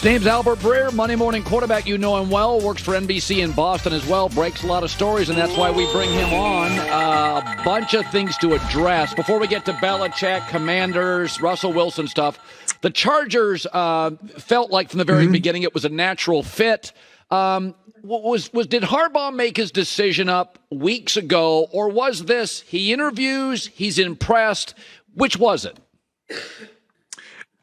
name's Albert Breer, Monday morning quarterback. You know him well. Works for NBC in Boston as well. Breaks a lot of stories, and that's why we bring him on. A bunch of things to address. Before we get to Belichick, Commanders, Russell Wilson stuff, the Chargers felt like from the very beginning it was a natural fit. Did Harbaugh make his decision up weeks ago, or was this he interviews, he's impressed? Which was it?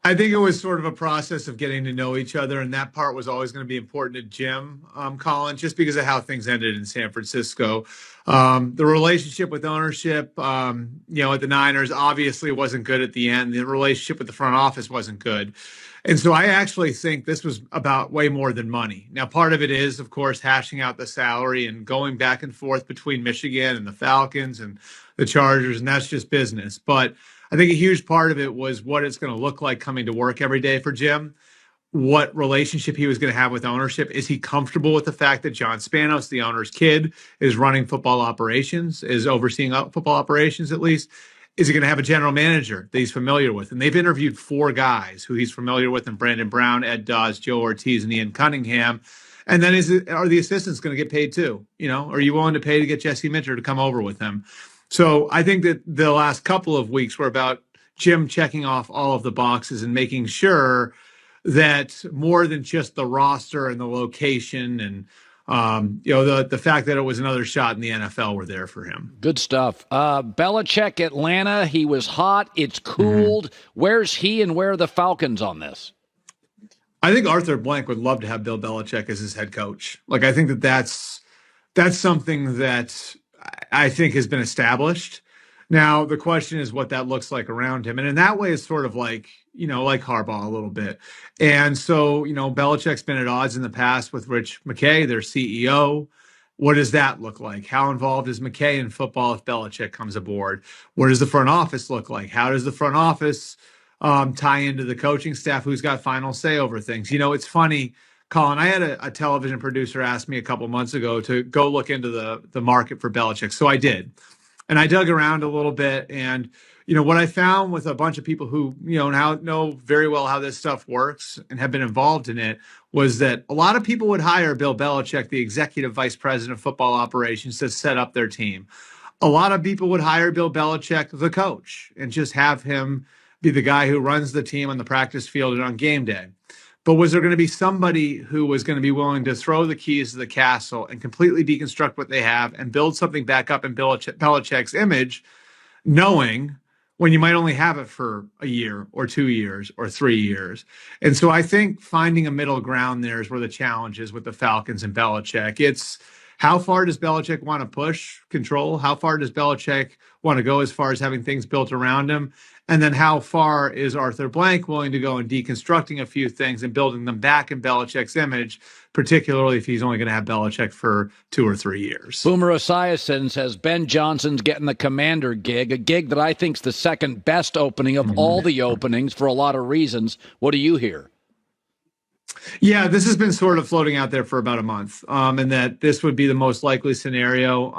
I think it was sort of a process of getting to know each other, and that part was always going to be important to Jim, Colin, just because of how things ended in San Francisco. The relationship with ownership, at the Niners obviously wasn't good at the end. The relationship with the front office wasn't good. And so I actually think this was about way more than money. Now, part of it is, of course, hashing out the salary and going back and forth between Michigan and the Falcons and the Chargers, and that's just business. But I think a huge part of it was what it's going to look like coming to work every day for Jim, what relationship he was going to have with ownership. Is he comfortable with the fact that John Spanos, the owner's kid, is running football operations, is overseeing football operations at least? Is he going to have a general manager that he's familiar with? And they've interviewed 4 guys who he's familiar with, and Brandon Brown, Ed Dawes, Joe Ortiz, and Ian Cunningham. And then are the assistants going to get paid too? Are you willing to pay to get Jesse Minter to come over with him? So I think that the last couple of weeks were about Jim checking off all of the boxes and making sure that more than just the roster and the location and the fact that it was another shot in the NFL were there for him. Good stuff. Belichick, Atlanta, he was hot. It's cooled. Where's he and where are the Falcons on this? I think Arthur Blank would love to have Bill Belichick as his head coach. Like, I think that's something that I think has been established. Now, the question is what that looks like around him. And in that way, it's sort of like Harbaugh a little bit. And so, Belichick's been at odds in the past with Rich McKay, their CEO. What does that look like? How involved is McKay in football if Belichick comes aboard? What does the front office look like? How does the front office tie into the coaching staff who's got final say over things? It's funny, Colin, I had a television producer ask me a couple months ago to go look into the market for Belichick. So I did. And I dug around a little bit. And, what I found with a bunch of people who, now know very well how this stuff works and have been involved in it was that a lot of people would hire Bill Belichick, the executive vice president of football operations, to set up their team. A lot of people would hire Bill Belichick, the coach, and just have him be the guy who runs the team on the practice field and on game day. But was there going to be somebody who was going to be willing to throw the keys to the castle and completely deconstruct what they have and build something back up in Belichick's image, knowing when you might only have it for a year or 2 years or 3 years? And so I think finding a middle ground there is where the challenge is with the Falcons and Belichick. It's how far does Belichick want to push control? How far does Belichick want to go as far as having things built around him? And then how far is Arthur Blank willing to go in deconstructing a few things and building them back in Belichick's image, particularly if he's only going to have Belichick for 2 or 3 years? Boomer Esiason says Ben Johnson's getting the commander gig, a gig that I think's the second best opening of all the openings for a lot of reasons. What do you hear? Yeah, this has been sort of floating out there for about a month, and that this would be the most likely scenario.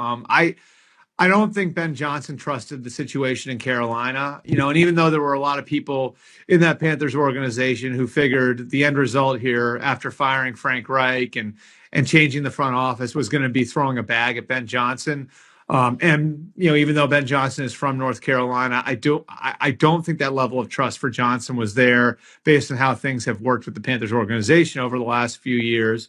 I don't think Ben Johnson trusted the situation in Carolina, and even though there were a lot of people in that Panthers organization who figured the end result here after firing Frank Reich and changing the front office was going to be throwing a bag at Ben Johnson. Even though Ben Johnson is from North Carolina, I don't think that level of trust for Johnson was there based on how things have worked with the Panthers organization over the last few years.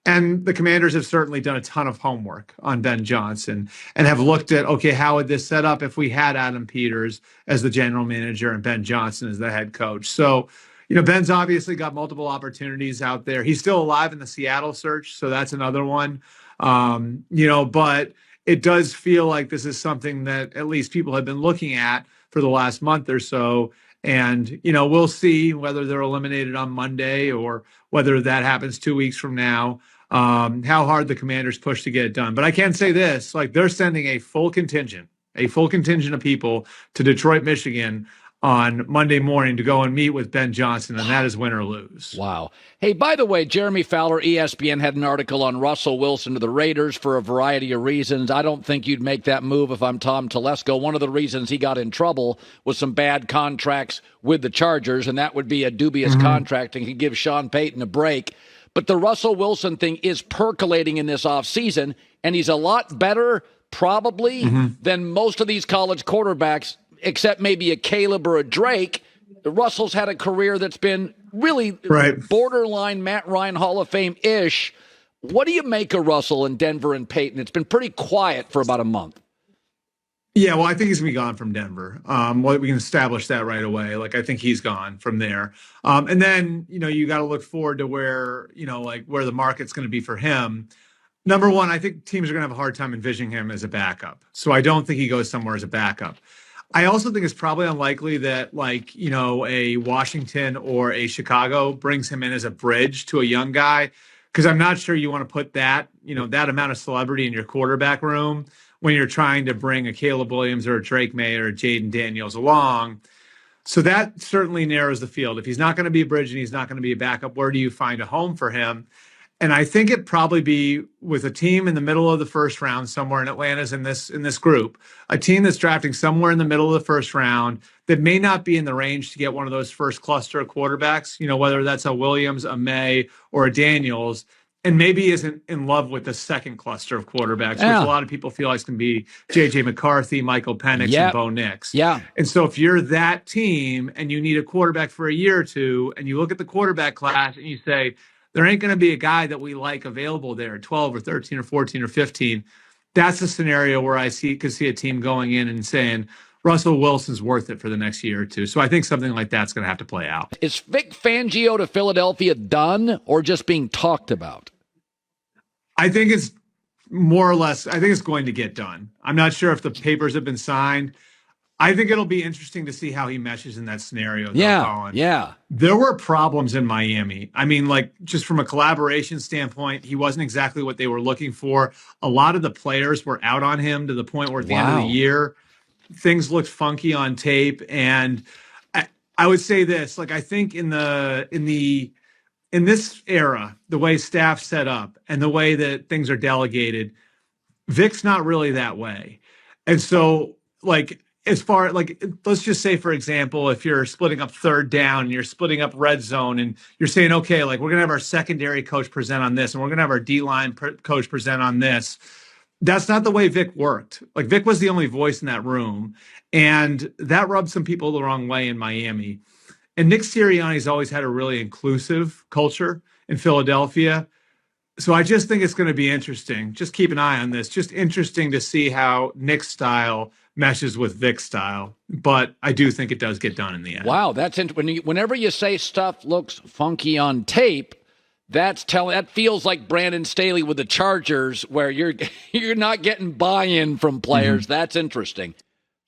And the Commanders have certainly done a ton of homework on Ben Johnson and have looked at, okay, how would this set up if we had Adam Peters as the general manager and Ben Johnson as the head coach? So, Ben's obviously got multiple opportunities out there. He's still alive in the Seattle search, so that's another one. But it does feel like this is something that at least people have been looking at for the last month or so. And, we'll see whether they're eliminated on Monday or whether that happens 2 weeks from now, how hard the Commanders push to get it done. But I can say this, they're sending a full contingent of people to Detroit, Michigan on Monday morning to go and meet with Ben Johnson, and that is win or lose. Wow. Hey, by the way, Jeremy Fowler, ESPN, had an article on Russell Wilson to the Raiders for a variety of reasons. I don't think you'd make that move if I'm Tom Telesco. One of the reasons he got in trouble was some bad contracts with the Chargers, and that would be a dubious contract and could give Sean Payton a break. But the Russell Wilson thing is percolating in this offseason, and he's a lot better probably than most of these college quarterbacks, except maybe a Caleb or a Drake. Russell's had a career that's been really borderline Matt Ryan Hall of Fame-ish. What do you make of Russell in Denver and Peyton? It's been pretty quiet for about a month. Yeah, well, I think he's going to be gone from Denver. Well, we can establish that right away. Like, I think he's gone from there. And then, you got to look forward to where the market's going to be for him. Number one, I think teams are going to have a hard time envisioning him as a backup. So I don't think he goes somewhere as a backup. I also think it's probably unlikely that a Washington or a Chicago brings him in as a bridge to a young guy, because I'm not sure you want to put that amount of celebrity in your quarterback room when you're trying to bring a Caleb Williams or a Drake May or a Jaden Daniels along. So that certainly narrows the field. If he's not going to be a bridge and he's not going to be a backup, where do you find a home for him? And I think it'd probably be with a team in the middle of the first round somewhere, in Atlanta's in this group, a team that's drafting somewhere in the middle of the first round that may not be in the range to get one of those first cluster of quarterbacks, whether that's a Williams, a May, or a Daniels, and maybe isn't in love with the second cluster of quarterbacks, which a lot of people feel like can be J.J. McCarthy, Michael Penix, and Bo Nix. Yeah. And so if you're that team and you need a quarterback for a year or two, and you look at the quarterback class and you say, there ain't going to be a guy that we like available there, 12 or 13 or 14 or 15. That's a scenario where I could see a team going in and saying, Russell Wilson's worth it for the next year or two. So I think something like that's going to have to play out. Is Vic Fangio to Philadelphia done or just being talked about? I think it's more or less, I think it's going to get done. I'm not sure if the papers have been signed. I think it'll be interesting to see how he meshes in that scenario, Colin. Yeah. There were problems in Miami. I mean, just from a collaboration standpoint, he wasn't exactly what they were looking for. A lot of the players were out on him to the point where at the end of the year, things looked funky on tape. And I would say this, I think in this era, the way staff's set up and the way that things are delegated, Vic's not really that way. And so, as far let's just say, for example, if you're splitting up third down and you're splitting up red zone and you're saying, okay, we're going to have our secondary coach present on this and we're going to have our D-line coach present on this. That's not the way Vic worked. Vic was the only voice in that room, and that rubbed some people the wrong way in Miami. And Nick Sirianni's always had a really inclusive culture in Philadelphia. So I just think it's going to be interesting. Just keep an eye on this. Just interesting to see how Nick's style meshes with Vic's style. But I do think it does get done in the end. Wow, that's whenever you say stuff looks funky on tape, that feels like Brandon Staley with the Chargers, where you're not getting buy-in from players. That's interesting.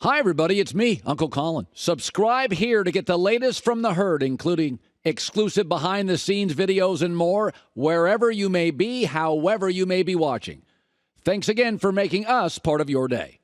Hi, everybody. It's me, Uncle Colin. Subscribe here to get the latest from the herd, including exclusive behind-the-scenes videos and more, wherever you may be, however you may be watching. Thanks again for making us part of your day.